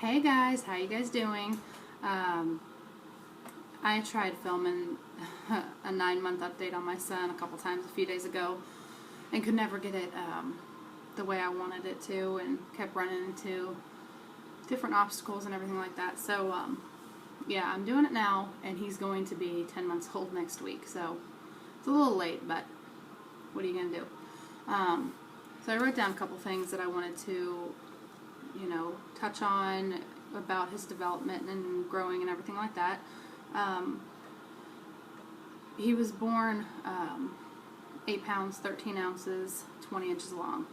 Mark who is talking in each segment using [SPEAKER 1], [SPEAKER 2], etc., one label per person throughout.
[SPEAKER 1] Hey guys, how you guys doing? I tried filming a 9-month update on my son a couple times a few days ago and could never get it the way I wanted it to, and kept running into different obstacles and everything like that. So yeah, I'm doing it now, and he's going to be 10 months old next week, so it's a little late, but what are you going to do? So I wrote down a couple things that I wanted to touch on about his development and growing and everything like that. He was born 8 pounds, 13 ounces, 20 inches long.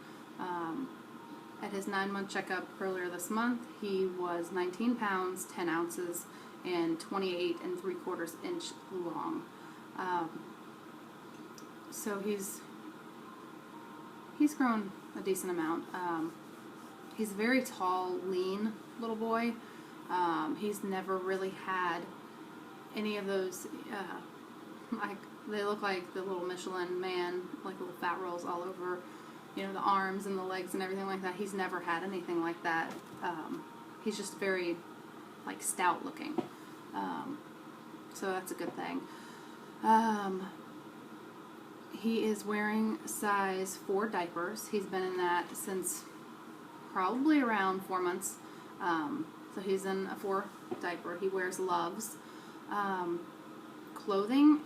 [SPEAKER 1] At his 9-month checkup earlier this month, he was 19 pounds, 10 ounces, and 28 3/4 inch long. So he's grown a decent amount. He's a very tall, lean little boy. He's never really had any of those, they look like the little Michelin Man, like little fat rolls all over, the arms and the legs and everything like that. He's never had anything like that. He's just very, stout looking. So that's a good thing. He is wearing size 4 diapers. He's been in that since probably around 4 months. So he's in a 4 diaper. He wears Loves. Clothing,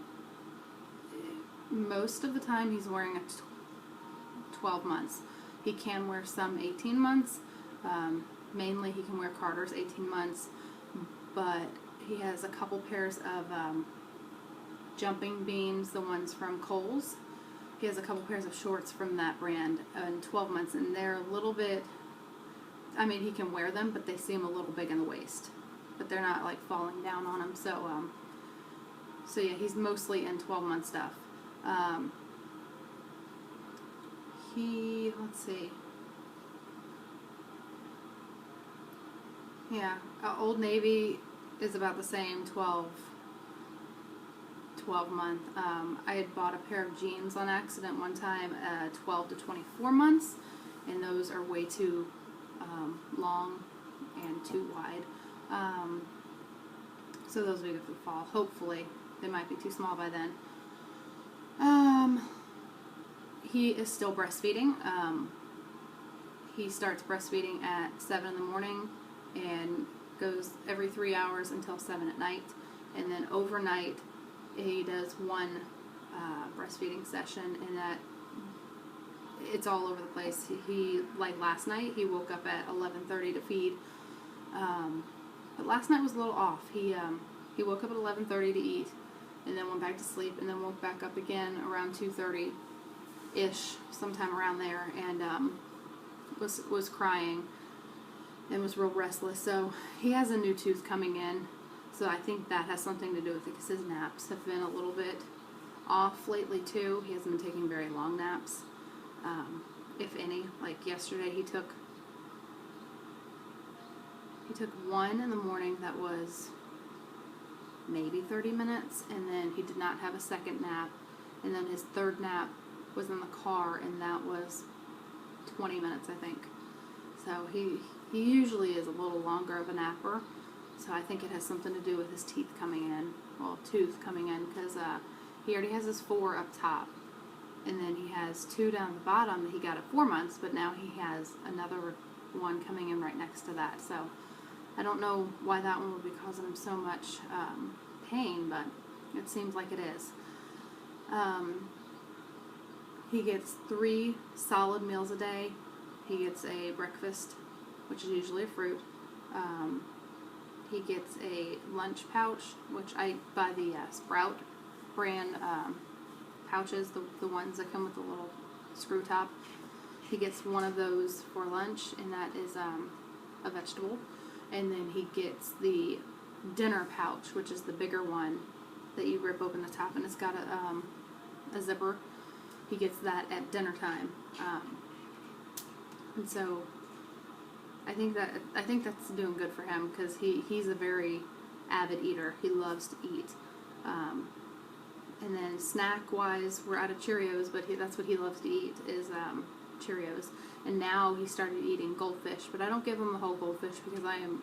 [SPEAKER 1] most of the time he's wearing a 12 months. He can wear some 18 months. Mainly he can wear Carter's 18 months, but he has a couple pairs of jumping beans, the ones from Kohl's. He has a couple pairs of shorts from that brand in 12 months, and they're a little bit, he can wear them, but they seem a little big in the waist. But they're not falling down on him. So yeah, he's mostly in 12-month stuff. Let's see. Yeah, Old Navy is about the same, 12 month. I had bought a pair of jeans on accident one time, 12 to 24 months, and those are way too long and too wide. So those will be good for the fall. Hopefully. They might be too small by then. He is still breastfeeding. He starts breastfeeding at 7 in the morning and goes every 3 hours until 7 at night. And then overnight, he does one breastfeeding session, and that it's all over the place. He last night, he woke up at 11:30 to feed. But last night was a little off. He woke up at 11:30 to eat, and then went back to sleep, and then woke back up again around 2:30-ish, sometime around there, and was crying and was real restless. So he has a new tooth coming in, so I think that has something to do with it, because his naps have been a little bit off lately too. He hasn't been taking very long naps, if any. Like yesterday, he took one in the morning that was maybe 30 minutes, and then he did not have a second nap, and then his third nap was in the car, and that was 20 minutes, I think. So he usually is a little longer of a napper, so I think it has something to do with his tooth coming in, because he already has his 4 up top, and then he has 2 down the bottom that he got at 4 months, but now he has another one coming in right next to that. So I don't know why that one would be causing him so much pain, but it seems like it is. He gets 3 solid meals a day. He gets a breakfast, which is usually a fruit. He gets a lunch pouch, which I buy the Sprout brand pouches, the ones that come with the little screw top. He gets one of those for lunch, and that is a vegetable. And then he gets the dinner pouch, which is the bigger one that you rip open the top, and it's got a zipper. He gets that at dinner time. And so I think that's doing good for him, because he's a very avid eater. He loves to eat. And then snack wise, we're out of Cheerios, but that's what he loves to eat is Cheerios. And now he started eating goldfish, but I don't give him the whole goldfish because I am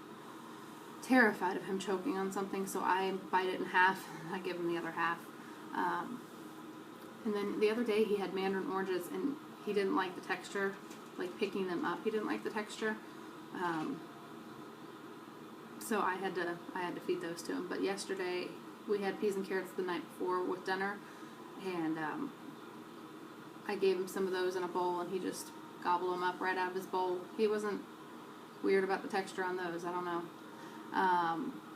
[SPEAKER 1] terrified of him choking on something, so I bite it in half, and I give him the other half. And then the other day he had mandarin oranges, and he didn't like the texture, like picking them up, he didn't like the texture. So I had to feed those to him. But yesterday we had peas and carrots the night before with dinner, and I gave him some of those in a bowl, and he just gobbled them up right out of his bowl. He wasn't weird about the texture on those. I don't know.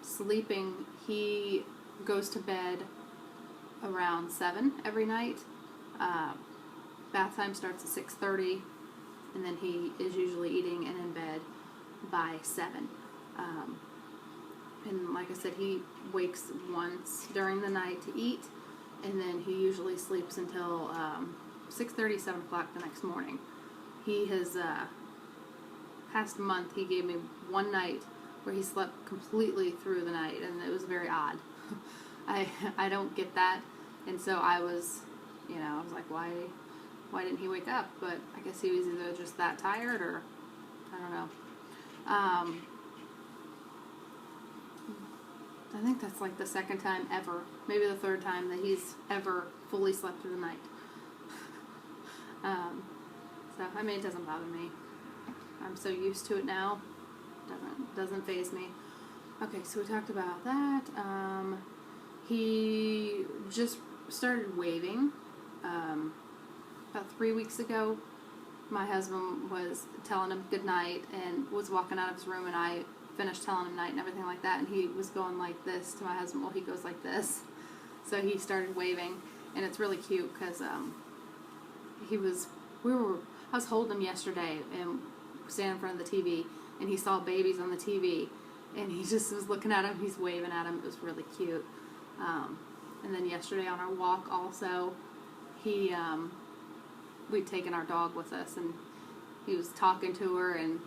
[SPEAKER 1] Sleeping, he goes to bed around 7 every night. Bath time starts at 6:30, and then he is usually eating and in bed by 7. And like I said, he wakes once during the night to eat, and then he usually sleeps until 6:30, 7 o'clock the next morning. He has, past month, he gave me one night where he slept completely through the night, and it was very odd. I don't get that, and so I was like, why didn't he wake up? But I guess he was either just that tired, or I don't know. I think that's like the second time ever, maybe the third time that he's ever fully slept through the night. So I mean, it doesn't bother me. I'm so used to it now. Doesn't faze me. Okay, so we talked about that. He just started waving. About 3 weeks ago, my husband was telling him good night and was walking out of his room, and I finished telling him night and everything like that, and he was going like this to my husband. Well, he goes like this. So he started waving, and it's really cute because I was holding him yesterday and standing in front of the TV, and he saw babies on the TV, and he just was looking at him. He's waving at him. It was really cute. And then yesterday on our walk also, we'd taken our dog with us, and he was talking to her, and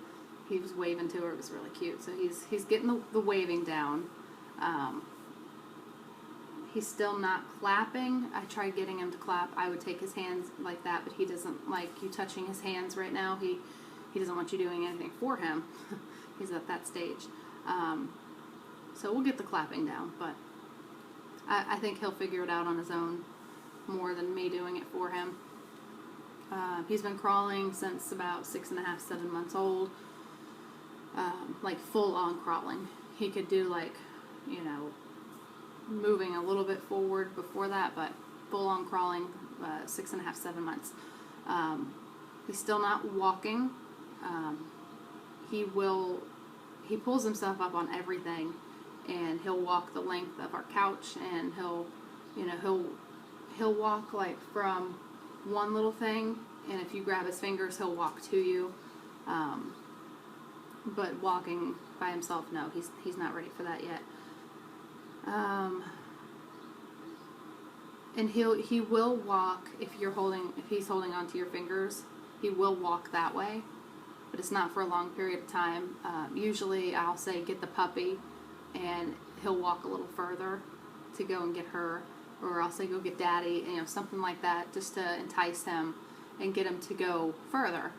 [SPEAKER 1] he was waving to her. It was really cute. So he's getting the waving down. He's still not clapping. I tried getting him to clap. I would take his hands like that, but he doesn't like you touching his hands right now. He doesn't want you doing anything for him. He's at that stage. So we'll get the clapping down, but I think he'll figure it out on his own more than me doing it for him. He's been crawling since about 6.5, 7 months old. Like full-on crawling. He could do moving a little bit forward before that, but full-on crawling, 6.5, 7 months. He's still not walking. He pulls himself up on everything, and he'll walk the length of our couch, and he'll walk like from one little thing, and if you grab his fingers, he'll walk to you. But walking by himself, no, he's not ready for that yet. And he will walk if he's holding onto your fingers. He will walk that way, but it's not for a long period of time. Usually, I'll say get the puppy, and he'll walk a little further to go and get her, or I'll say go get daddy, something like that, just to entice him and get him to go further.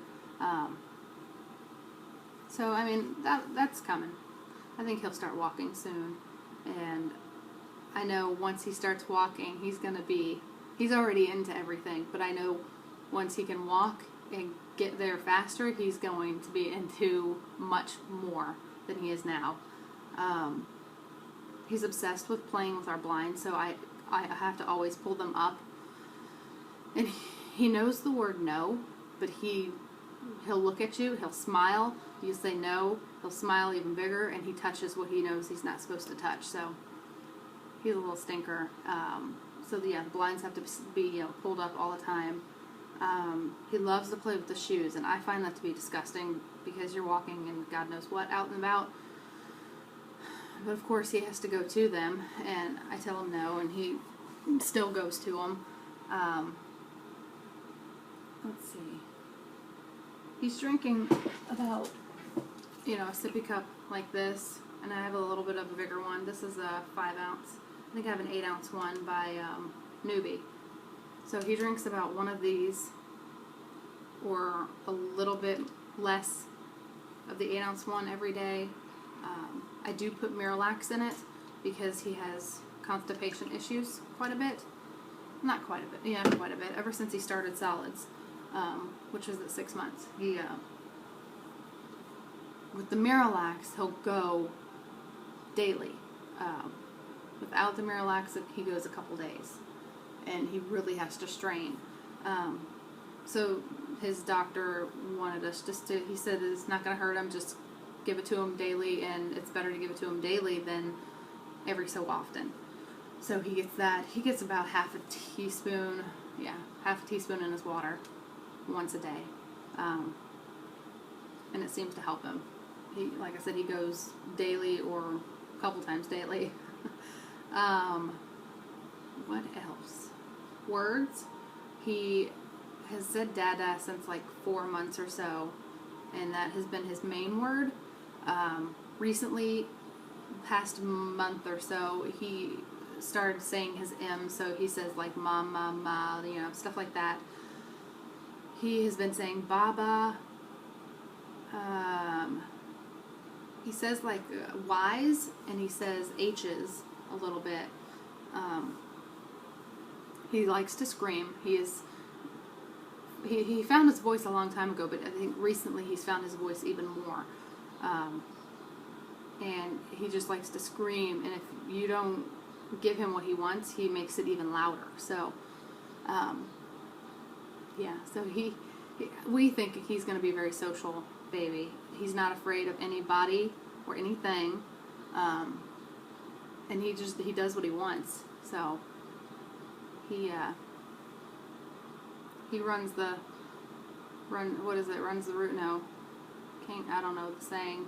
[SPEAKER 1] So I mean that's coming. I think he'll start walking soon, and I know once he starts walking, he's already into everything, but I know once he can walk and get there faster, he's going to be into much more than he is now. He's obsessed with playing with our blinds, so I have to always pull them up. And he knows the word no, but he'll look at you, he'll smile, you say no, he'll smile even bigger, and he touches what he knows he's not supposed to touch. So he's a little stinker. So the blinds have to be pulled up all the time. He loves to play with the shoes, and I find that to be disgusting because you're walking and God knows what out and about. But of course he has to go to them, and I tell him no, and he still goes to them. Let's see. He's drinking about, a sippy cup like this, and I have a little bit of a bigger one. This is a 5 ounce. I think I have an 8 ounce one by Newbie. So he drinks about one of these or a little bit less of the 8-ounce one every day. I do put Miralax in it because he has constipation issues quite a bit. Not quite a bit, yeah, quite a bit. Ever since he started solids, which was at 6 months. He, with the Miralax, he'll go daily. Without the Miralax, he goes a couple days. And he really has to strain. So his doctor wanted us just to, he said it's not going to hurt him, just give it to him daily, and it's better to give it to him daily than every so often. So he gets that. He gets about half a teaspoon in his water once a day. And it seems to help him. He, like I said, he goes daily or a couple times daily. What else? Words. He has said dada since like 4 months or so, and that has been his main word. Recently, past month or so, he started saying his M, so he says like mom, mom, ma, you know, stuff like that. He has been saying baba. He says like Y's, and he says H's a little bit. He likes to scream. He found his voice a long time ago, but I think recently he's found his voice even more. And he just likes to scream, and if you don't give him what he wants, he makes it even louder. So, yeah, so we think he's going to be a very social baby. He's not afraid of anybody or anything, and he does what he wants. So he runs the root? No, I don't know the saying.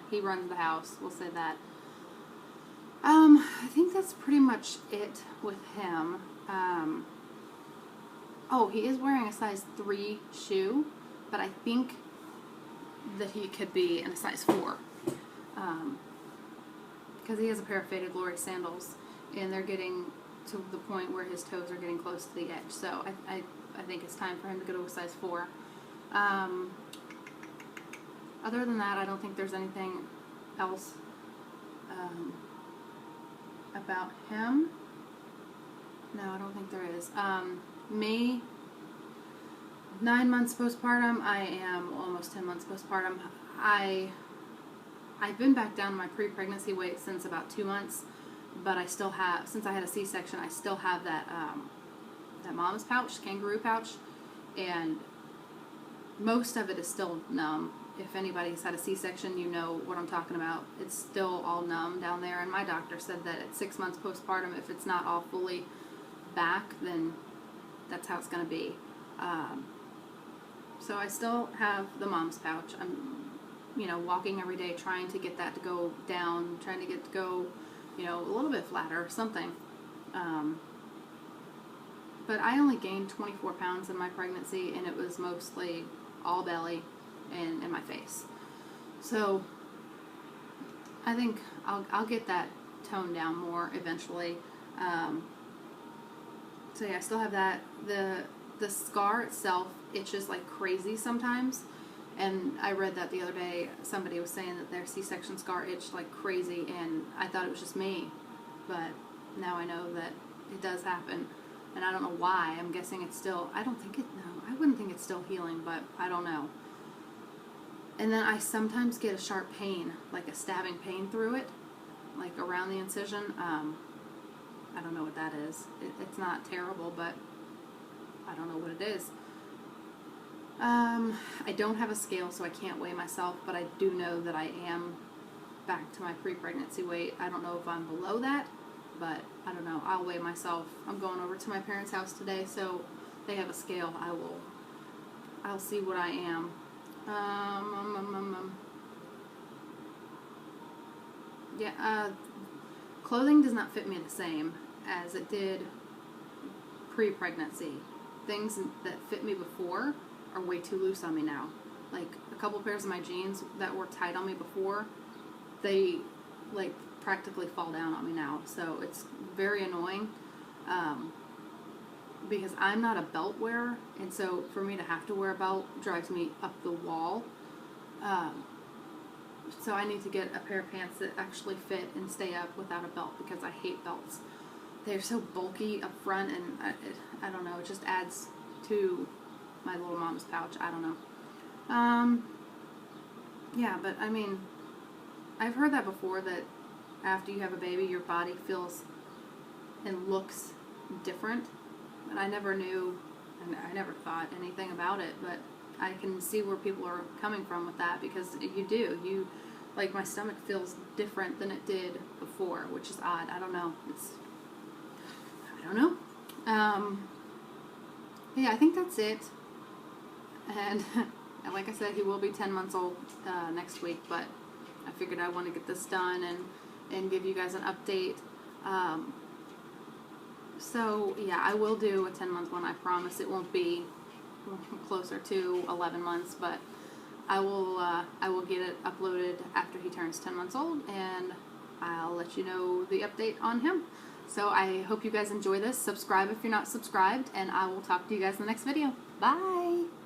[SPEAKER 1] He runs the house. We'll say that. I think that's pretty much it with him. He is wearing a size 3 shoe, but I think that he could be in a size 4. Because he has a pair of Faded Glory sandals, and they're getting to the point where his toes are getting close to the edge. So I think it's time for him to go to a size 4. Other than that, I don't think there's anything else about him. No, I don't think there is. Me, 9 months postpartum. I am almost 10 months postpartum. I've been back down to my pre-pregnancy weight since about 2 months, but I still have, since I had a C-section, I still have that mom's pouch, kangaroo pouch, and most of it is still numb. If anybody's had a C-section, you know what I'm talking about. It's still all numb down there, and my doctor said that at 6 months postpartum, if it's not all fully back, then that's how it's going to be. So I still have the mom's pouch. I'm, walking every day, trying to get that to go down, trying to get to go, a little bit flatter or something. But I only gained 24 pounds in my pregnancy, and it was mostly all belly and in my face. So I think I'll get that toned down more eventually. So yeah, I still have that. The scar itself itches like crazy sometimes, and I read that the other day. Somebody was saying that their C-section scar itched like crazy, and I thought it was just me, but now I know that it does happen, and I don't know why. I'm guessing it's still, I wouldn't think it's still healing, but I don't know. And then I sometimes get a sharp pain, like a stabbing pain through it, like around the incision. I don't know what that is. It's not terrible, but I don't know what it is. I don't have a scale, so I can't weigh myself, but I do know that I am back to my pre-pregnancy weight. I don't know if I'm below that, but I don't know. I'll weigh myself. I'm going over to my parents' house today, so they have a scale. I'll see what I am. Clothing does not fit me the same as it did pre-pregnancy. Things that fit me before are way too loose on me now. Like a couple pairs of my jeans that were tight on me before, they like practically fall down on me now. So it's very annoying. because I'm not a belt wearer, and so for me to have to wear a belt drives me up the wall. So I need to get a pair of pants that actually fit and stay up without a belt, because I hate belts. They're so bulky up front, and I don't know, it just adds to my little mom's pouch. I don't know. Yeah, but I mean, I've heard that before, that after you have a baby, your body feels and looks different. But I never knew, and I never thought anything about it, but I can see where people are coming from with that, because you do. Like, my stomach feels different than it did before, which is odd. I don't know. I don't know. Yeah, I think that's it. And like I said, he will be 10 months old next week, but I figured I want to get this done and give you guys an update. So, yeah, I will do a 10-month one. I promise it won't be closer to 11 months, but I will get it uploaded after he turns 10 months old, and I'll let you know the update on him. So I hope you guys enjoy this. Subscribe if you're not subscribed, and I will talk to you guys in the next video. Bye!